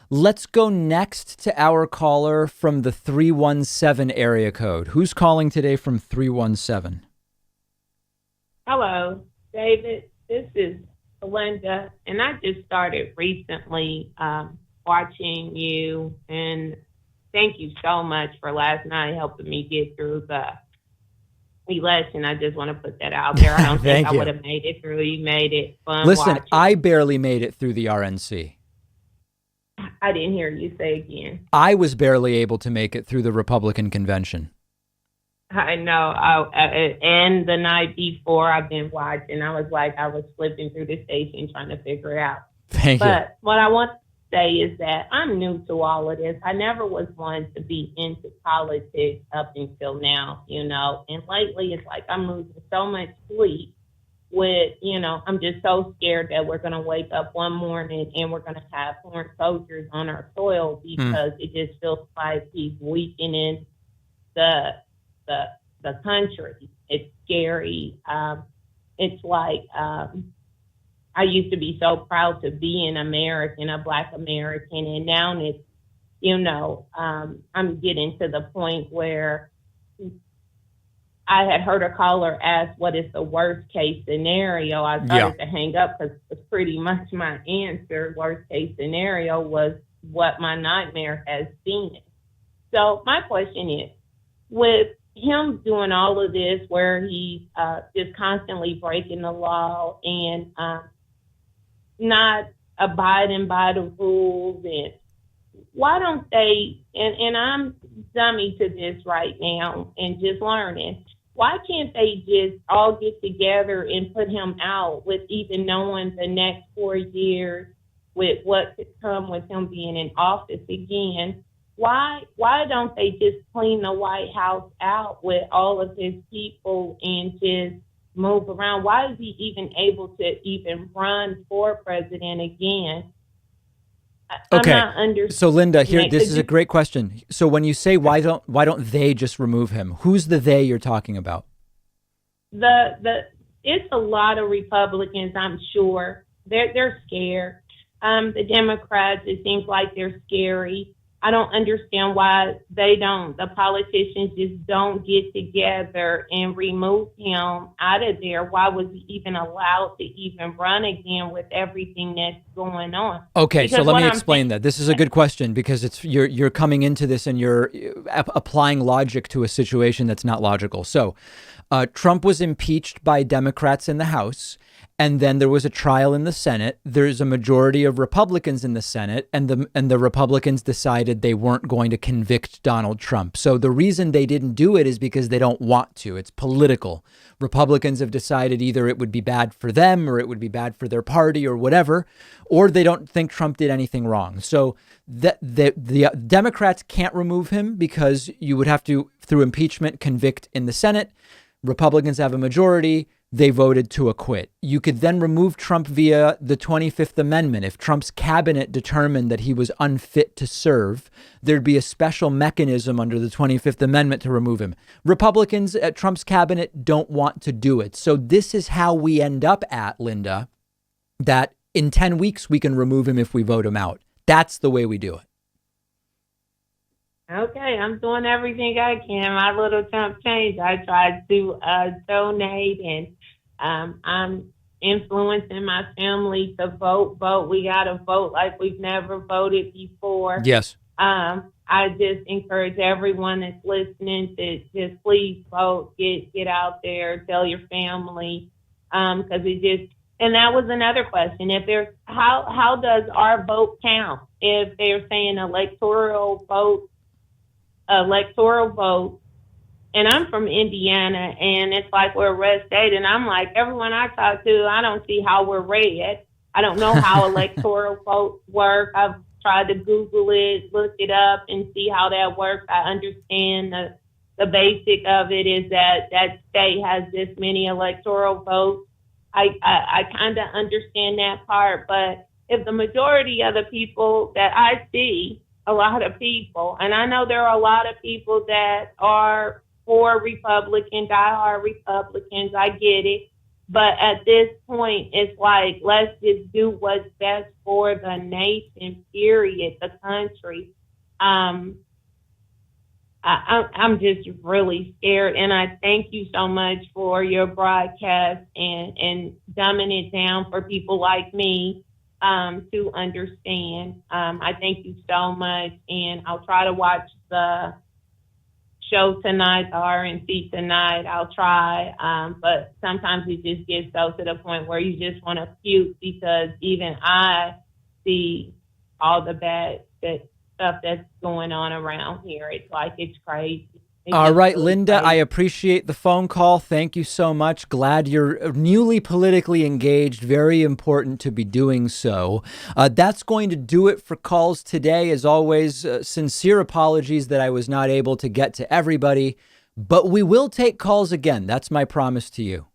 Let's go next to our caller from the 317 area code. Who's calling today from 317? Hello, David. This is Belinda, and I just started recently watching you, and thank you so much for last night helping me get through the election. I just want to put that out there. I don't think Thank I would you. have made it through. You made it fun Listen, watching. I barely made it through the RNC. I didn't hear you say again. I was barely able to make it through the Republican convention. I know. And the night before, I've been watching. I was like, I was flipping through the station trying to figure it out. Thank you. But what I want to say is that I'm new to all of this. I never was one to be into politics up until now, And lately, it's like I'm losing so much sleep with, I'm just so scared that we're going to wake up one morning and we're going to have foreign soldiers on our soil because it just feels like he's weakening the the the country. It's scary. It's like I used to be so proud to be an American, a Black American, and now it's I'm getting to the point where I had heard a caller ask, "What is the worst case scenario?" I started to hang up because it's pretty much my answer. Worst case scenario was what my nightmare has been. So my question is, with him doing all of this where he's just constantly breaking the law and not abiding by the rules, and why don't they, and I'm dummy to this right now and just learning, why can't they just all get together and put him out with even knowing the next 4 years with what could come with him being in office again? Why don't they just clean the White House out with all of his people and just move around? Why is he even able to even run for president again? I'm Okay. not understanding. So Linda, here this is a great question. So when you say why don't they just remove him? Who's the they you're talking about? It's a lot of Republicans, I'm sure. They're scared. The Democrats, it seems like they're scary. I don't understand why the politicians just don't get together and remove him out of there. Why was he even allowed to even run again with everything that's going on? Okay, Because so let what me I'm explain that. This is a good question because you're coming into this and you're applying logic to a situation that's not logical. So, Trump was impeached by Democrats in the House, and then there was a trial in the Senate. There's a majority of Republicans in the Senate, and the Republicans decided they weren't going to convict Donald Trump. So the reason they didn't do it is because they don't want to. It's political. Republicans have decided either it would be bad for them or it would be bad for their party or whatever, or they don't think Trump did anything wrong. So the Democrats can't remove him because you would have to, through impeachment, convict in the Senate. Republicans have a majority. They voted to acquit. You could then remove Trump via the 25th Amendment. If Trump's cabinet determined that he was unfit to serve, there'd be a special mechanism under the 25th Amendment to remove him. Republicans at Trump's cabinet don't want to do it. So this is how we end up at, Linda, that in 10 weeks we can remove him if we vote him out. That's the way we do it. Okay, I'm doing everything I can. My little chump change. I tried to donate, and I'm influencing my family to vote. We got to vote like we've never voted before. Yes. I just encourage everyone that's listening to just please vote. Get out there. Tell your family, because it just. And that was another question. If there's how does our vote count? If they're saying electoral vote, and I'm from Indiana, and it's like we're a red state, and I'm like, everyone I talk to, I don't see how we're red. I don't know how electoral votes work. I've tried to Google it, look it up, and see how that works. I understand the basic of it is that state has this many electoral votes. I kind of understand that part, but if the majority of the people that I see, a lot of people, and I know there are a lot of people that are for Republican, diehard Republicans, I get it. But at this point, it's like, let's just do what's best for the nation, period, the country. Um, I'm just really scared. And I thank you so much for your broadcast and dumbing it down for people like me to understand. I thank you so much. And I'll try to watch the show tonight, the RNC tonight. I'll try. But sometimes it just gets so to the point where you just want to puke, because even I see all the bad stuff that's going on around here. It's like, it's crazy. All right, Really Linda, crazy. I appreciate the phone call. Thank you so much. Glad you're newly politically engaged. Very important to be doing so. That's going to do it for calls today. As always, sincere apologies that I was not able to get to everybody, but we will take calls again. That's my promise to you.